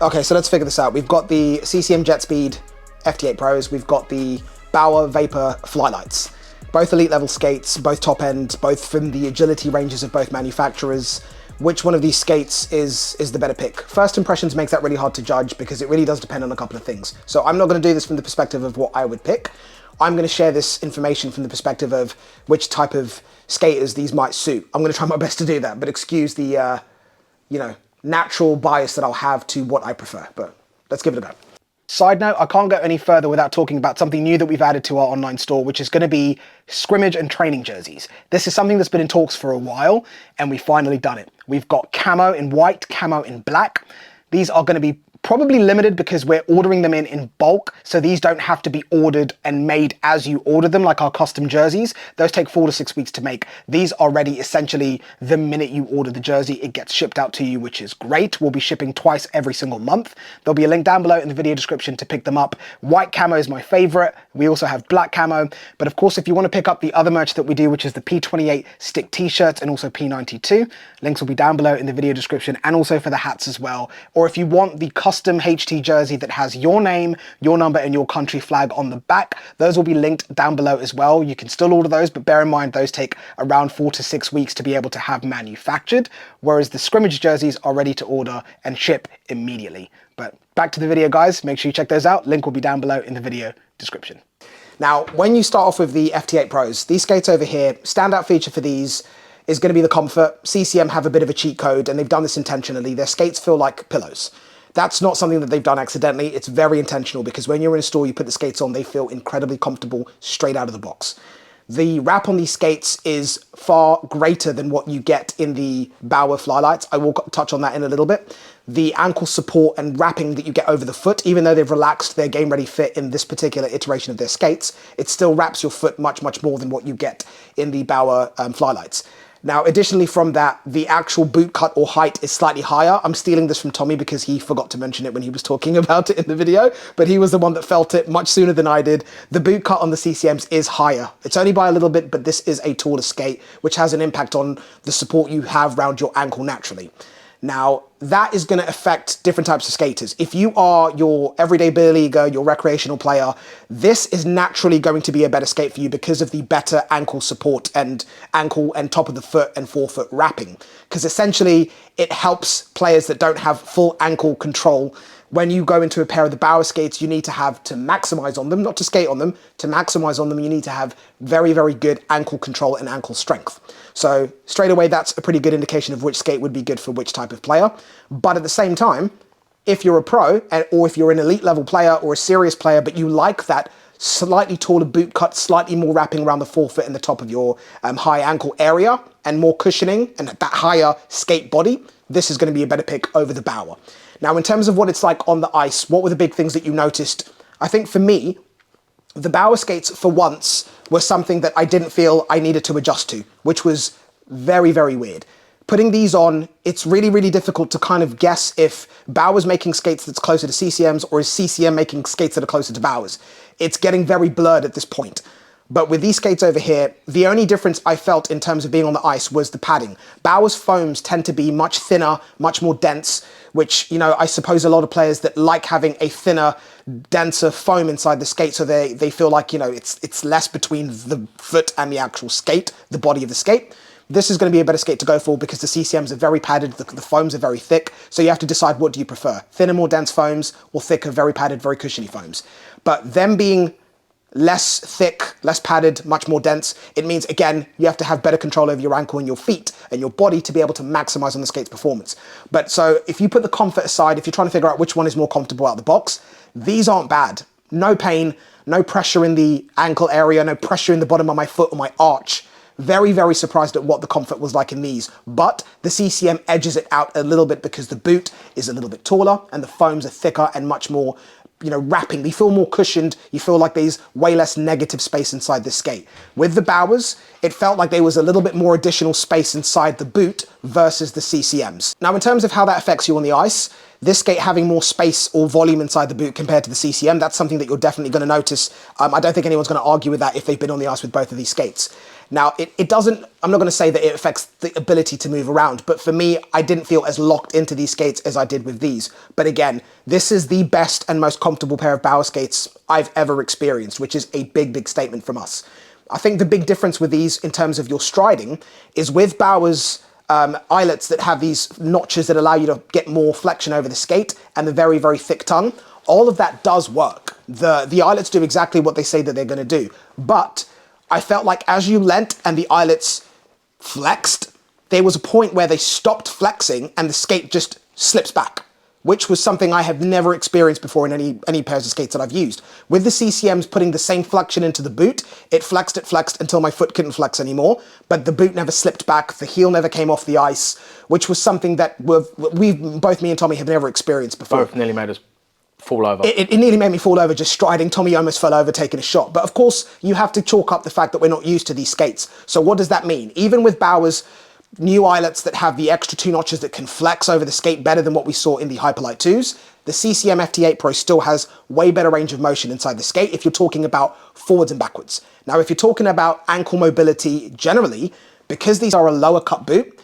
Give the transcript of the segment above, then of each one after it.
Okay, so let's figure this out. We've got the CCM Jetspeed FT8 Pros, we've got the Bauer Vapor Flylites. Both elite level skates, both top end, both from the agility ranges of both manufacturers. Which one of these skates is the better pick? First impressions makes that really hard to judge because it really does depend on a couple of things. So I'm not going to do this from the perspective of what I would pick. I'm going to share this information from the perspective of which type of skaters these might suit. I'm going to try my best to do that, but excuse the, natural bias that I'll have to what I prefer, but let's give it a go. Side note, I can't go any further without talking about something new that we've added to our online store, which is going to be scrimmage and training jerseys. This is something that's been in talks for a while, and we've finally done it. We've got camo in white, camo in black. These are going to be probably limited because we're ordering them in bulk, so these don't have to be ordered and made as you order them like our custom jerseys. Those take 4 to 6 weeks to make. These are ready essentially the minute you order the jersey. It gets shipped out to you, which is great. We'll be shipping twice every single month. There'll be a link down below in the video description to pick them up. White camo is my favorite. We also have black camo, but of course if you want to pick up the other merch that we do, which is the P28 stick t-shirts and also P92, links will be down below in the video description, and also for the hats as well. Or if you want the custom HT jersey that has your name, your number, and your country flag on the back, those will be linked down below as well. You can still order those, but bear in mind those take around 4 to 6 weeks to be able to have manufactured, whereas the scrimmage jerseys are ready to order and ship immediately. But back to the video, guys. Make sure you check those out. Link will be down below in the video description. Now, when you start off with the FT8 Pros, these skates over here, standout feature for these is going to be the comfort. CCM have a bit of a cheat code, and they've done this intentionally. Their skates feel like pillows. That's not something that they've done accidentally. It's very intentional because when you're in a store, you put the skates on, they feel incredibly comfortable straight out of the box. The wrap on these skates is far greater than what you get in the Bauer Flylites. I will touch on that in a little bit. The ankle support and wrapping that you get over the foot, even though they've relaxed their game ready fit in this particular iteration of their skates, it still wraps your foot much, much more than what you get in the Bauer Flylites. Now, additionally from that, the actual boot cut or height is slightly higher. I'm stealing this from Tommy because he forgot to mention it when he was talking about it in the video, but he was the one that felt it much sooner than I did. The boot cut on the CCMs is higher. It's only by a little bit, but this is a taller skate, which has an impact on the support you have around your ankle naturally. Now, that is going to affect different types of skaters. If you are your everyday beer leaguer, your recreational player, this is naturally going to be a better skate for you because of the better ankle support and ankle and top of the foot and forefoot wrapping. Because essentially, it helps players that don't have full ankle control. When you go into a pair of the Bauer skates, you need to have to maximize on them, not to skate on them, to maximize on them, you need to have very, very good ankle control and ankle strength. So straight away, that's a pretty good indication of which skate would be good for which type of player. But at the same time, if you're a pro or if you're an elite level player or a serious player, but you like that slightly taller boot cut, slightly more wrapping around the forefoot and the top of your high ankle area and more cushioning and that higher skate body, this is going to be a better pick over the Bauer. Now, in terms of what it's like on the ice, what were the big things that you noticed? I think for me, the Bauer skates for once were something that I didn't feel I needed to adjust to, which was very, very weird. Putting these on, it's really, really difficult to kind of guess if Bauer's making skates that's closer to CCM's or is CCM making skates that are closer to Bauer's. It's getting very blurred at this point. But with these skates over here, the only difference I felt in terms of being on the ice was the padding. Bauer's foams tend to be much thinner, much more dense, which, I suppose a lot of players that like having a thinner, denser foam inside the skate, so they feel like, it's less between the foot and the actual skate, the body of the skate. This is going to be a better skate to go for because the CCMs are very padded, the foams are very thick, so you have to decide what do you prefer, thinner, more dense foams, or thicker, very padded, very cushiony foams. But them being less thick, less padded, much more dense, it means, again, you have to have better control over your ankle and your feet and your body to be able to maximize on the skate's performance. But so if you put the comfort aside, if you're trying to figure out which one is more comfortable out of the box, these aren't bad. No pain, no pressure in the ankle area, no pressure in the bottom of my foot or my arch. Very, very surprised at what the comfort was like in these. But the CCM edges it out a little bit because the boot is a little bit taller and the foams are thicker and much more wrapping. You feel more cushioned. You feel like there's way less negative space inside the skate. With the Bauers, it felt like there was a little bit more additional space inside the boot versus the CCMs. Now, in terms of how that affects you on the ice, this skate having more space or volume inside the boot compared to the CCM, that's something that you're definitely going to notice. I don't think anyone's going to argue with that if they've been on the ice with both of these skates. Now, it doesn't, I'm not going to say that it affects the ability to move around, but for me, I didn't feel as locked into these skates as I did with these. But again, this is the best and most comfortable pair of Bauer skates I've ever experienced, which is a big, big statement from us. I think the big difference with these in terms of your striding is with Bauer's eyelets that have these notches that allow you to get more flexion over the skate and the very, very thick tongue. All of that does work. The eyelets do exactly what they say that they're going to do. But I felt like as you leant and the eyelets flexed, there was a point where they stopped flexing and the skate just slips back, which was something I have never experienced before in any pairs of skates that I've used. With the CCMs putting the same flexion into the boot, it flexed until my foot couldn't flex anymore, but the boot never slipped back, the heel never came off the ice, which was something that both me and Tommy have never experienced before. Both nearly made us fall over. It nearly made me fall over just striding. Tommy almost fell over taking a shot. But of course, you have to chalk up the fact that we're not used to these skates. So what does that mean? Even with Bauer's new eyelets that have the extra 2 notches that can flex over the skate better than what we saw in the Hyperlite 2s, the CCM FT8 Pro still has way better range of motion inside the skate if you're talking about forwards and backwards. Now, if you're talking about ankle mobility generally, because these are a lower cut boot,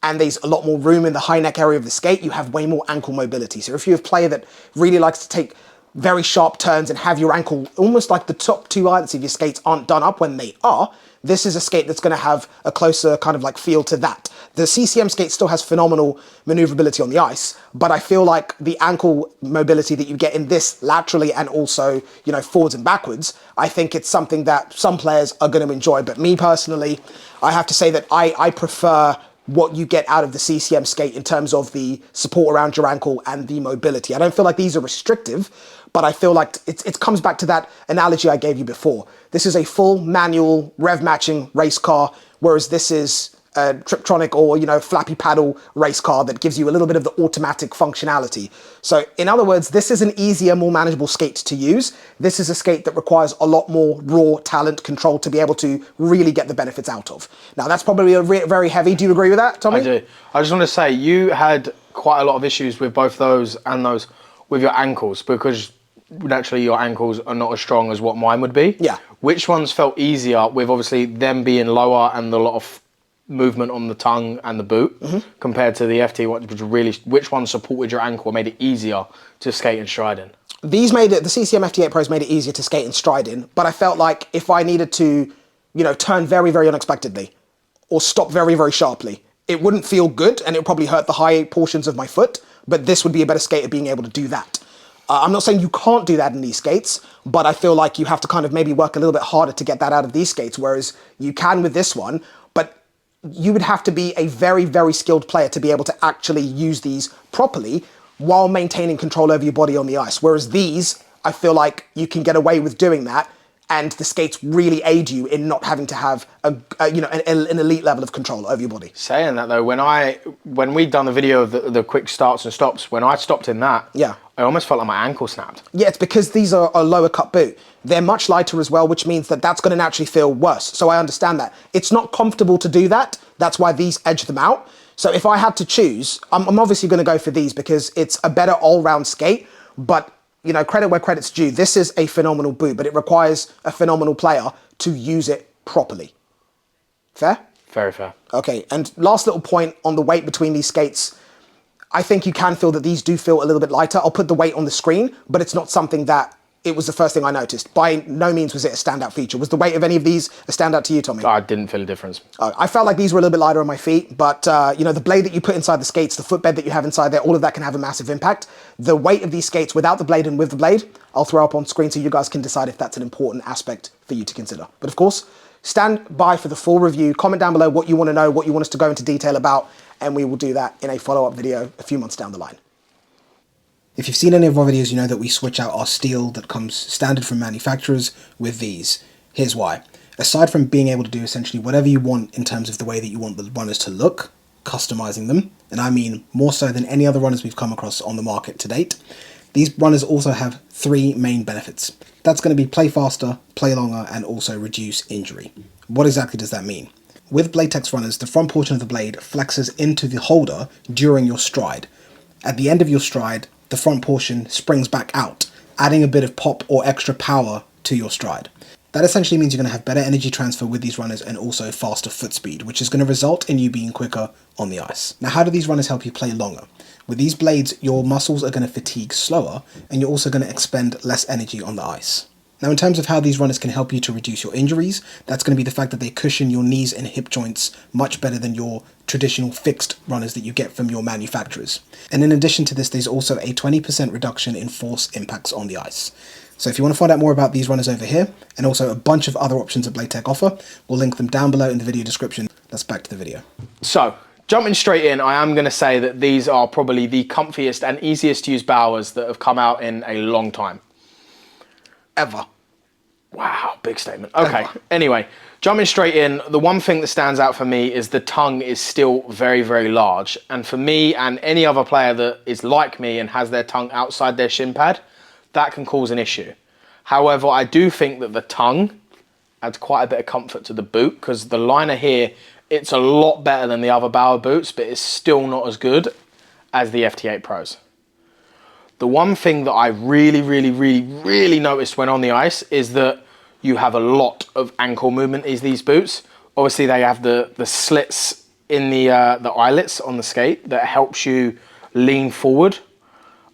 and there's a lot more room in the high neck area of the skate, you have way more ankle mobility. So if you're a player that really likes to take very sharp turns and have your ankle almost like the top 2 eyelets of your skates aren't done up when they are, this is a skate that's going to have a closer kind of like feel to that. The CCM skate still has phenomenal maneuverability on the ice, but I feel like the ankle mobility that you get in this laterally and also, you know, forwards and backwards, I think it's something that some players are going to enjoy. But me personally, I have to say that I prefer what you get out of the CCM skate in terms of the support around your ankle and the mobility. I don't feel like these are restrictive, but I feel like it comes back to that analogy I gave you before. This is a full manual rev matching race car, whereas this is a Triptronic or, you know, flappy paddle race car that gives you a little bit of the automatic functionality. So in other words, this is an easier, more manageable skate to use. This is a skate that requires a lot more raw talent control to be able to really get the benefits out of. Now that's probably very heavy. Do you agree with that, Tommy? I do. I just want to say, you had quite a lot of issues with both those and those with your ankles, because naturally your ankles are not as strong as what mine would be. Yeah. Which ones felt easier with obviously them being lower and a lot of movement on the tongue and the boot compared to the FT, which one supported your ankle or made it easier to skate and stride in? These made it, the CCM FT8 Pros made it easier to skate and stride in, but I felt like if I needed to, you know, turn very, very unexpectedly or stop very, very sharply, it wouldn't feel good and it would probably hurt the high portions of my foot, but this would be a better skate at being able to do that. I'm not saying you can't do that in these skates, but I feel like you have to kind of maybe work a little bit harder to get that out of these skates, whereas you can with this one, but you would have to be a very, very skilled player to be able to actually use these properly while maintaining control over your body on the ice. Whereas these, I feel like you can get away with doing that, and the skates really aid you in not having to have an elite level of control over your body. Saying that though, when we'd done the video of the quick starts and stops, when I stopped in that, yeah, I almost felt like my ankle snapped. Yeah, it's because these are a lower cut boot. They're much lighter as well, which means that that's going to naturally feel worse. So I understand that. It's not comfortable to do that. That's why these edge them out. So if I had to choose, I'm obviously going to go for these because it's a better all-round skate, but you know, credit where credit's due. This is a phenomenal boot, but it requires a phenomenal player to use it properly. Fair? Very fair. Okay, and last little point on the weight between these skates. I think you can feel that these do feel a little bit lighter. I'll put the weight on the screen, but it's not something that, it was the first thing I noticed. By no means was it a standout feature. Was the weight of any of these a standout to you, Tommy? I didn't feel a difference. I felt like these were a little bit lighter on my feet, but you know, the blade that you put inside the skates, the footbed that you have inside there, all of that can have a massive impact. The weight of these skates without the blade and with the blade, I'll throw up on screen so you guys can decide if that's an important aspect for you to consider. But of course, stand by for the full review. Comment down below what you want to know, what you want us to go into detail about, and we will do that in a follow-up video a few months down the line. If you've seen any of our videos, you know that we switch out our steel that comes standard from manufacturers with these. Here's why. Aside from being able to do essentially whatever you want in terms of the way that you want the runners to look, customizing them, and I mean more so than any other runners we've come across on the market to date, these runners also have 3 main benefits. That's going to be play faster, play longer, and also reduce injury. What exactly does that mean? With Blade Tex runners, the front portion of the blade flexes into the holder during your stride. At the end of your stride, the front portion springs back out, adding a bit of pop or extra power to your stride. That essentially means you're going to have better energy transfer with these runners and also faster foot speed, which is going to result in you being quicker on the ice. Now, how do these runners help you play longer? With these blades, your muscles are going to fatigue slower, and you're also going to expend less energy on the ice. Now, in terms of how these runners can help you to reduce your injuries, that's going to be the fact that they cushion your knees and hip joints much better than your traditional fixed runners that you get from your manufacturers. And in addition to this, there's also a 20% reduction in force impacts on the ice. So if you want to find out more about these runners over here, and also a bunch of other options that Blade Tech offer, we'll link them down below in the video description. Let's back to the video. So, jumping straight in, I am going to say that these are probably the comfiest and easiest to use Bauers that have come out in a long time. Ever. Wow, big statement. Okay, anyway, jumping straight in, the one thing that stands out for me is the tongue is still very, very large. And for me and any other player that is like me and has their tongue outside their shin pad, that can cause an issue. However, I do think that the tongue adds quite a bit of comfort to the boot, because the liner here, it's a lot better than the other Bauer boots, but it's still not as good as the FT8 Pros. The one thing that I really noticed when on the ice is that you have a lot of ankle movement in these boots. Obviously, they have the slits in the eyelets on the skate that helps you lean forward.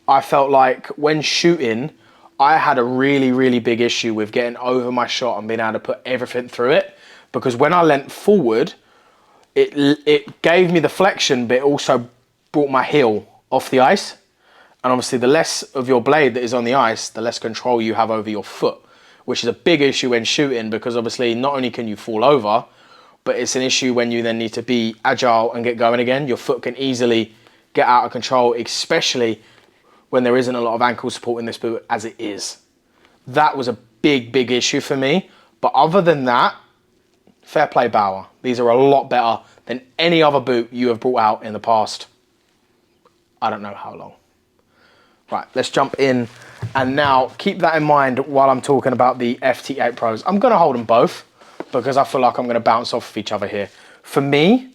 I felt like when shooting, I had a really big issue with getting over my shot and being able to put everything through it, because when I leant forward, it gave me the flexion, but it also brought my heel off the ice. And obviously, the less of your blade that is on the ice, the less control you have over your foot, which is a big issue when shooting, because obviously not only can you fall over, but it's an issue when you then need to be agile and get going again. Your foot can easily get out of control, especially when there isn't a lot of ankle support in this boot as it is. That was a big issue for me. But other than that, fair play Bauer. These are a lot better than any other boot you have brought out in the past, I don't know how long. Right, let's jump in. And now keep that in mind while I'm talking about the FT8 Pros. I'm gonna hold them both because I feel like I'm gonna bounce off of each other here. For me,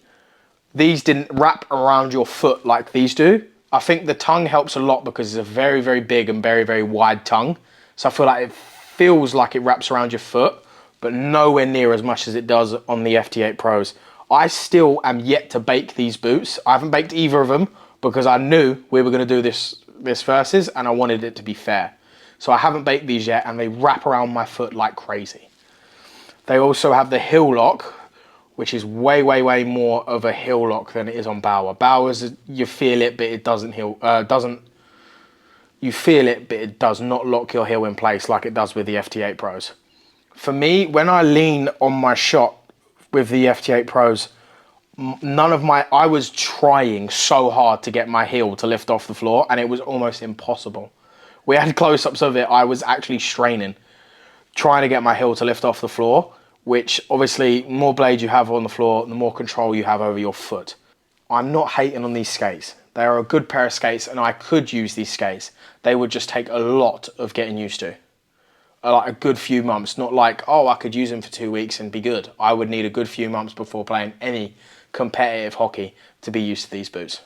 these didn't wrap around your foot like these do. I think the tongue helps a lot because it's a very big and very wide tongue. So I feel like it feels like it wraps around your foot, but nowhere near as much as it does on the FT8 Pros. I still am yet to bake these boots. I haven't baked either of them because I knew we were gonna do this versus and I wanted it to be fair. So I haven't baked these yet, and they wrap around my foot like crazy. They also have the heel lock, which is way more of a heel lock than it is on Bauer. Bauer's, you feel it, but it doesn't you feel it, but it does not lock your heel in place like it does with the FT8 Pros. For me, when I lean on my shot with the FT8 Pros, I was trying so hard to get my heel to lift off the floor, and it was almost impossible. We had close-ups of it. I was actually straining, trying to get my heel to lift off the floor, which obviously more blade you have on the floor, the more control you have over your foot. I'm not hating on these skates. They are a good pair of skates, and I could use these skates. They would just take a lot of getting used to. Like a good few months, not like, oh, I could use them for 2 weeks and be good. I would need a good few months before playing any competitive hockey to be used to these boots.